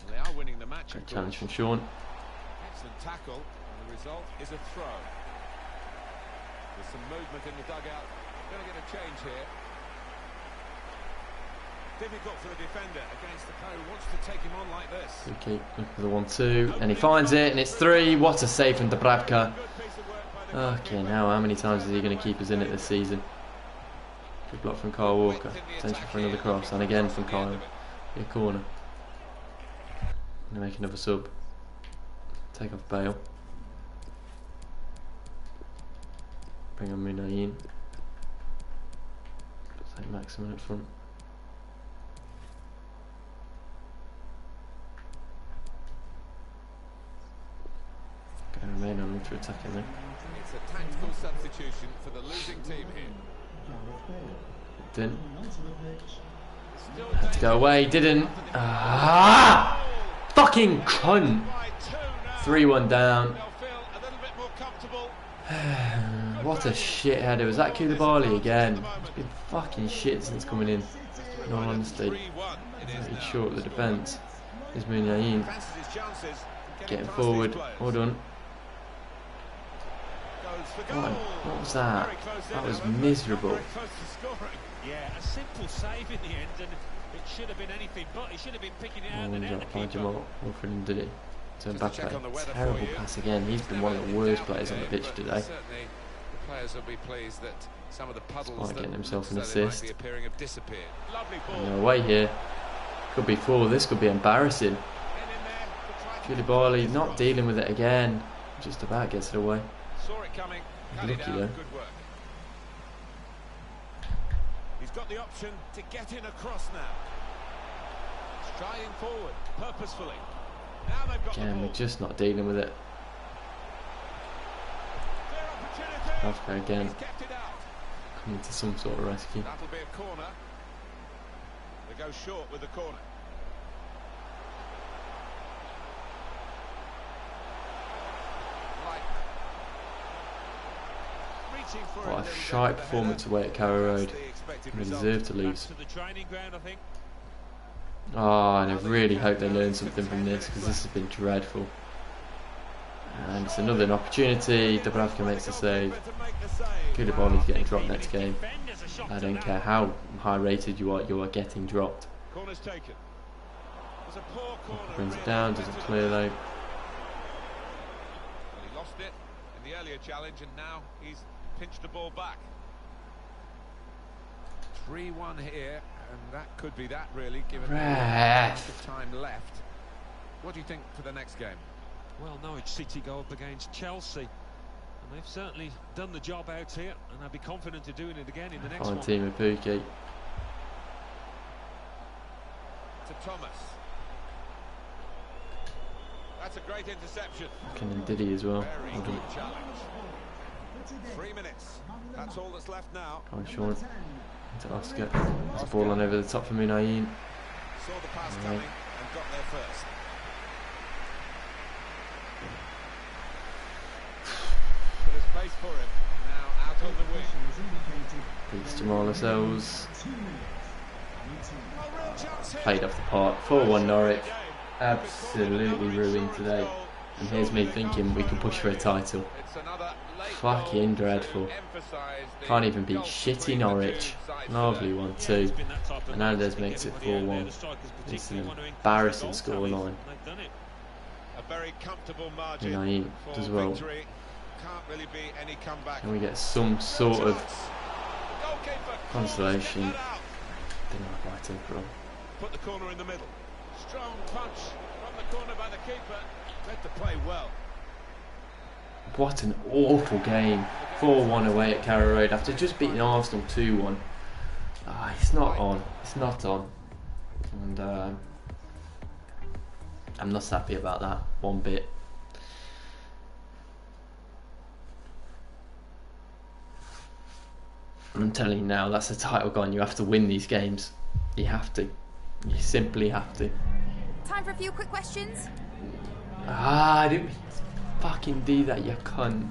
And they are winning the match. Great challenge from Sean. Excellent tackle, and the result is a throw. There's some movement in the dugout. Going to get a change here. Difficult for the defender against the player who wants to take him on like this. Okay, look for the 1-2, and he finds it, and it's 3. What a save from Dubravka. Okay, now how many times is he going to keep us in it this season? Good block from Kyle Walker. Potential for another cross, and again from Kyle. Your corner. Going to make another sub. Take off Bale. Bring on Munayin. Take Maximin up front. Going to remain on ultra attacking there. It's a tactical substitution for the losing team here. Didn't. Had to go away, didn't. Ah! Fucking cunt! 3-1 down. What a shit header. Was that Koulibaly again? It's been fucking shit since coming in all honesty. Really short of the defence. There's Munayin. Getting forward. Well done. What was that? That was miserable. Yeah, a simple save in the end, and it should have been anything but. He should have been picking it out and out the keeper. Jamal Wilfred and did it. To Mbappe. Terrible pass again. He's been one of the worst players on the pitch today. Certainly, the players will be pleased that some of the puddles Despite getting himself an assist. Lovely ball. No way here. Could be 4. This could be embarrassing. Koulibaly not dealing with it again. Just about gets it away. Saw it coming. Lucky though. Good work. He's got the option to get in across now. Striding forward purposefully. Now they've got the Again, ball. we're just not dealing with it. After again, He's kept it out. coming to some sort of rescue. That'll be a corner. They go short with the corner. What a shite performance away at Carrow Road. We deserve to lose. Oh, and I really hope they learn something from this, because this has been dreadful. And it's another opportunity. Dubravka makes the save. Koulibaly's getting dropped next game. I don't care how high rated you are getting dropped. Corner's taken. There's a poor corner. Brings it down, doesn't clear though. Well, he lost it in the earlier challenge, and now he's pinched the ball back. 3-1 here, and that could be that really, given the amount of time left. What do you think for the next game? Well, Norwich City go up against Chelsea, and they've certainly done the job out here, and I'll be confident of doing it again in the next Fine one. team of Pookie. To Thomas. That's a great interception. And Diddy as well. Very Well done. good challenge. 3 minutes. That's all that's left now. Come on, Sean. Into Oscar. There's a ball on over the top for Munayin. Saw the pass coming and got there first. But there's space for him. Now out on the wing. Beats Jamal Lascelles. Oh, real chance here. Played off the park. 4-1 Norwich. Absolutely ruined today. And here's me thinking we could push for a title. Fucking dreadful. Can't even beat shitty Norwich. Lovely 1-2. Hernandez makes it 4-1. It's an embarrassing scoreline. United as well. Can we get some sort of consolation? Didn't have right over on. Put the corner in the middle. Strong punch from the corner by the keeper. Read the play well. What an awful game. 4-1 away at Carrow Road after just beating Arsenal 2-1. It's not on. It's not on. And I'm not happy about that one bit. I'm telling you now, that's the title gone. You have to win these games. You have to. You simply have to. Time for a few quick questions. I didn't mean to fucking do that, you cunt.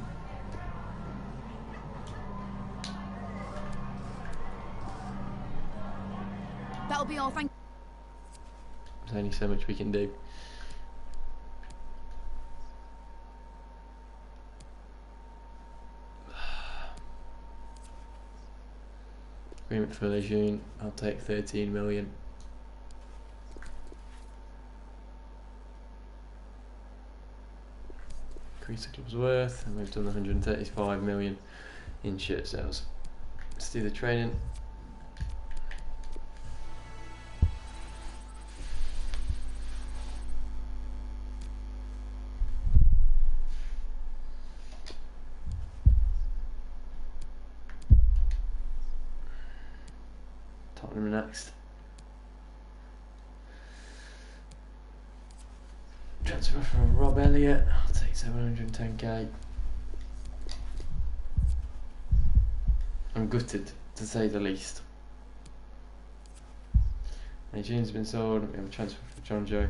That'll be all, thank you. There's only so much we can do. Agreement for Lejeune, I'll take 13 million. Increase the club's worth, and we've done 135 million in shirt sales. Let's do the training. Tottenham next. Transfer from Rob Elliott, I'll take 710k. I'm gutted, to say the least. Lejeun's been sold, we have a transfer for John Joe.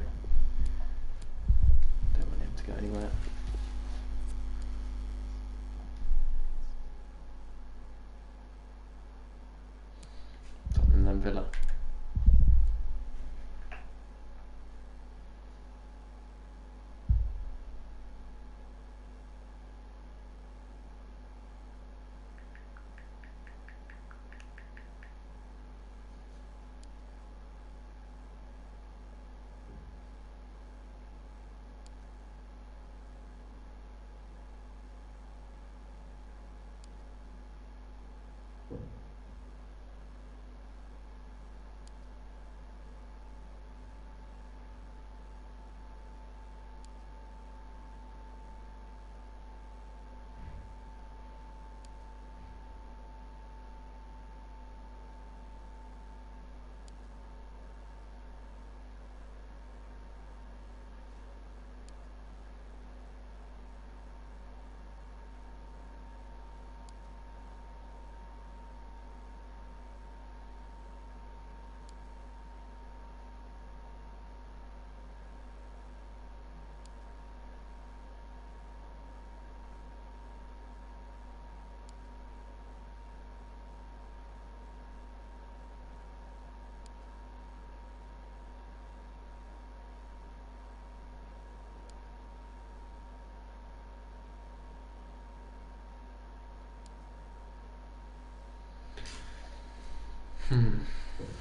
Don't want him to go anywhere. Tottenham then Villa.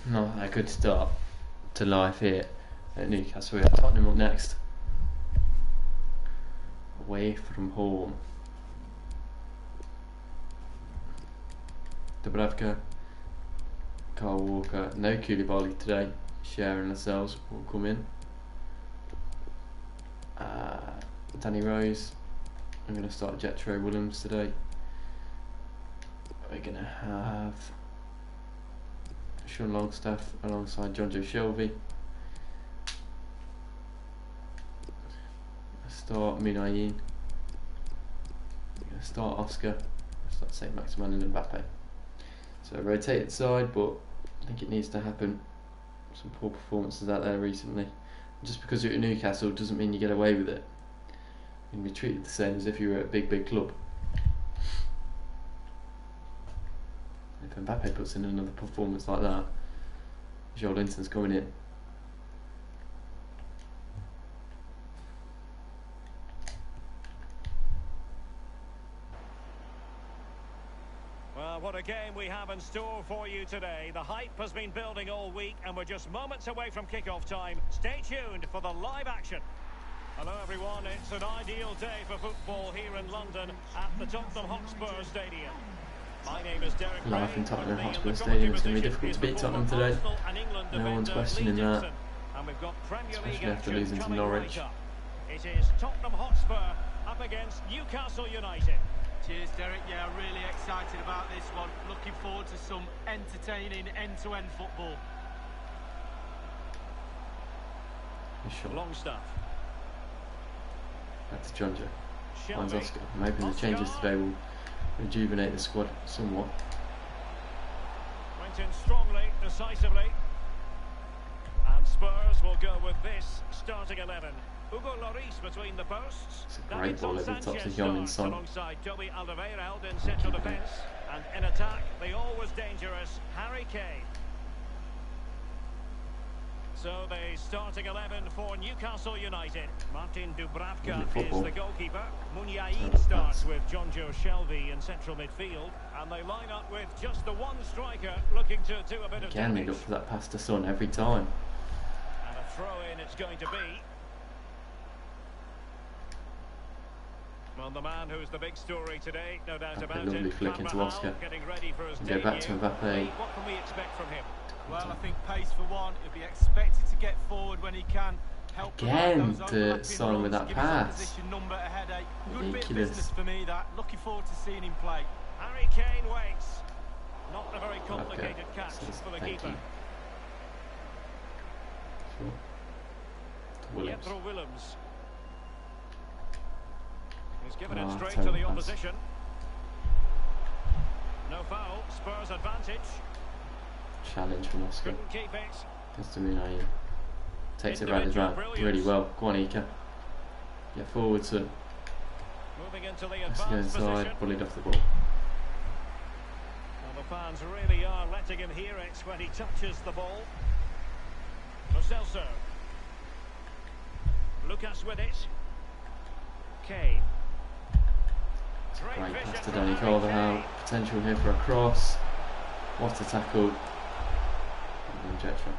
Not a good start to life here at Newcastle. We have Tottenham up next. Away from home. Dubravka, Kyle Walker, no Koulibaly today. Sharing ourselves will come in. Danny Rose. I'm going to start Jetro Williams today. We're going to have Sean Longstaff alongside John Joe Shelby. Start Minayin. Start Oscar. Start Saint Maximin and Mbappe. So rotated side, but I think it needs to happen. Some poor performances out there recently. Just because you're at Newcastle doesn't mean you get away with it. You can be treated the same as if you were at a big club. If Mbappe puts in another performance like that, Joe Linton's coming in. have in store for you today. The hype has been building all week, and we're just moments away from kick-off time. Stay tuned for the live action. Hello everyone, it's an ideal day for football here in London at the Tottenham Hotspur Stadium. My name is Derek Ray. Live in Tottenham Hotspur Stadium. It's going to be difficult to beat Tottenham today. No one's questioning that, And we've got Premier League especially after action losing to coming Norwich. right up. It is Tottenham Hotspur up against Newcastle United. Cheers, Derek. Yeah, really excited about this one. Looking forward to some entertaining end-to-end football. Sure. Longstaff. Back to Jonjo. Finds Shelby. Oscar. I'm hoping the changes today will rejuvenate the squad somewhat. Went in strongly, decisively. And Spurs will go with this starting 11. Hugo Lloris between the posts. It's a great ball over the tops of Sanchez Heung-min starts Son. alongside Toby Alderweireld in central defence. And in attack, the always dangerous Harry Kane. So the starting 11 for Newcastle United. Martin Dubravka is the goalkeeper. Muniain starts with Jonjo Shelvey in central midfield. And they line up with just the one striker looking to do a bit of Again, they damage. look for that pass to Son every time. And a throw-in it's going to be. Well, the man who's the big story today, no doubt Mbappe, about lovely it. flick into Carvajal Oscar. getting ready for his Go back to debut. Mbappe. What can we expect from him? Well, I think pace for one. He'll be expected to get forward when he can. Help provide Again those to overlapping Son with runs, that give his pass. opposition number a headache. Good bit of Ridiculous. business for me, that. Looking forward to seeing him play. Harry Kane waits. Not a very complicated catch Says for the thank keeper. you. Sure. To Williams. Jethro Willems. He's given it Oh, straight to terrible the pass. opposition. No foul. Spurs advantage. Challenge from Oscar. Couldn't keep it. Gets to Muniain. Takes it round his round really well. Go on, Ika. Get forward, Son. Moving into the Let's go advanced inside. position. Bullied off the ball. Well, the fans really are letting him hear it when he touches the ball. Lo Celso. Lucas with it. Kane. Great vision pass to from Danny Harry Carvajal. Kane. Potential here for a cross. What a tackle. And then Jethro.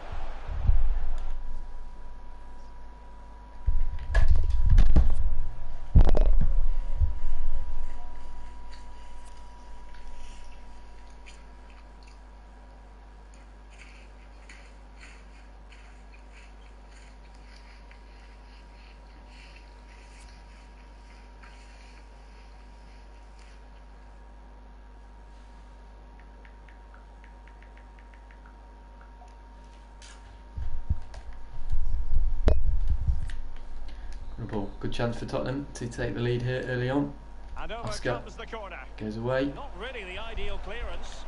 Good chance for Tottenham to take the lead here early on. And over Oscar comes the corner. goes away. Not really the ideal clearance.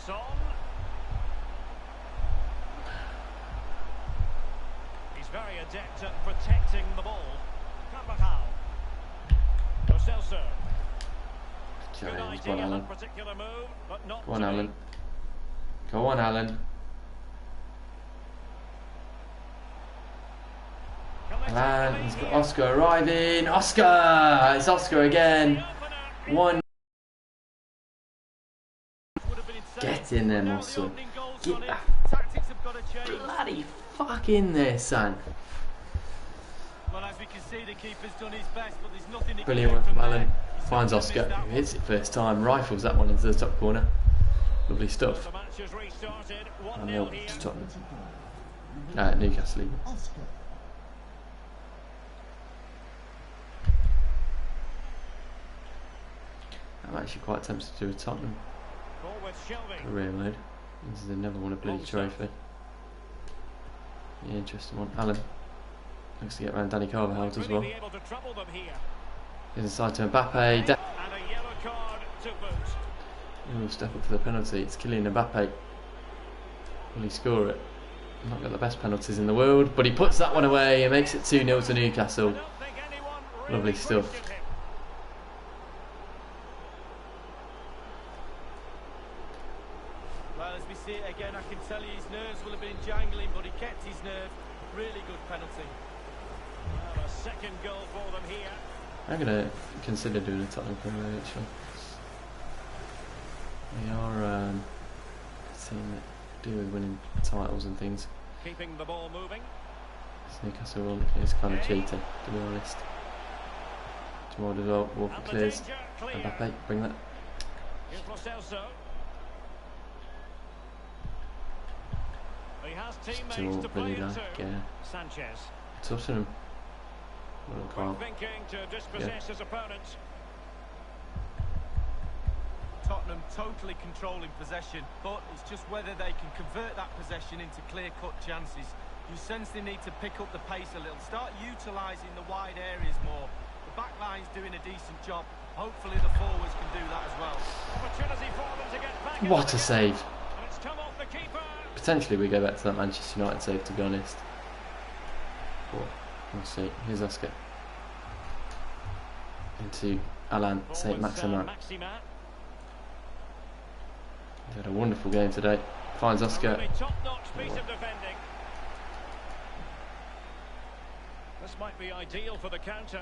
Son. He's very adept at protecting the ball. Carvajal. Lo Celso. Good Challenge. Go on, idea, Alan. that particular move, but not Go on, to be. Alan. Go on, Alan. Alan, he's got Oscar arriving. Oscar! It's Oscar again. One. Get in there, muscle. Get bloody fuck in there, son. Well, as we can see, the keeper's done his best, but there's nothing he Brilliant can one do from from Alan. there. He's Finds not Oscar, gonna miss that who one. hits it first time. Rifles that one into the top corner. Lovely stuff. The match has restarted. 1-0 1-0 here. to Tottenham. Newcastle even. I'm actually quite tempted to do a Tottenham Forward Shelvey. career mode. Because they never won a bloody trophy. Yeah, interesting one. Alan looks to get around Danny Carvajal as well. Really be able to trouble them here. He's inside to Mbappe. And a yellow card to boot. He'll step up for the penalty. It's Kylian Mbappe. Will he score it? Not got the best penalties in the world, but he puts that one away and makes it 2-0 to Newcastle. I don't think anyone really Lovely stuff. questioned him. Well, as we see it again, I can tell you his nerves will have been jangling, but he kept his nerve. Really good penalty. Well, a second goal for them here. I'm going to consider doing a Tottenham career actually. They are team that do with winning titles and things. Keeping the ball moving. Newcastle one is kind of cheating, to be honest. Jamal as well. Walker clears. Mbappe, bring that. Here's Lo Celso. He has teammates to play into. Sanchez. Tottenham. Well thinking to dispossess his opponents. Tottenham totally controlling possession, but it's just whether they can convert that possession into clear-cut chances. You sense they need to pick up the pace a little, start utilising the wide areas more. The back line's doing a decent job. Hopefully the forwards can do that as well. Opportunity for them to get back. What a save! And it's come off the keeper. Potentially we go back to that Manchester United save, to be honest. But we'll see. Here's Oscar. Into Alain Saint-Maximin. He had a wonderful game today. Finds Oscar. Top-notch piece of defending. This might be ideal for the counter.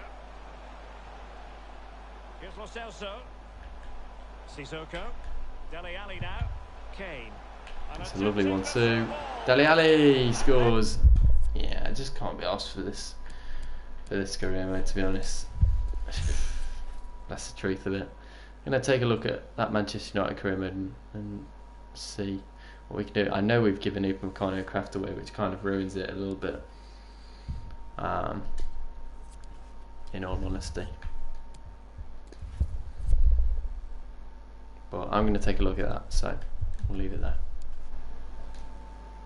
Here's Lo Celso. Sissoko. Dele Alli now. Kane. It's a lovely one too. Dele Alli scores. Yeah, I just can't be asked for this career mode, to be honest. That's the truth of it. I'm going to take a look at that Manchester United career mode and see what we can do. I know we've given Upamecano Craft away, which kind of ruins it a little bit. In all honesty. But I'm going to take a look at that, so we'll leave it there.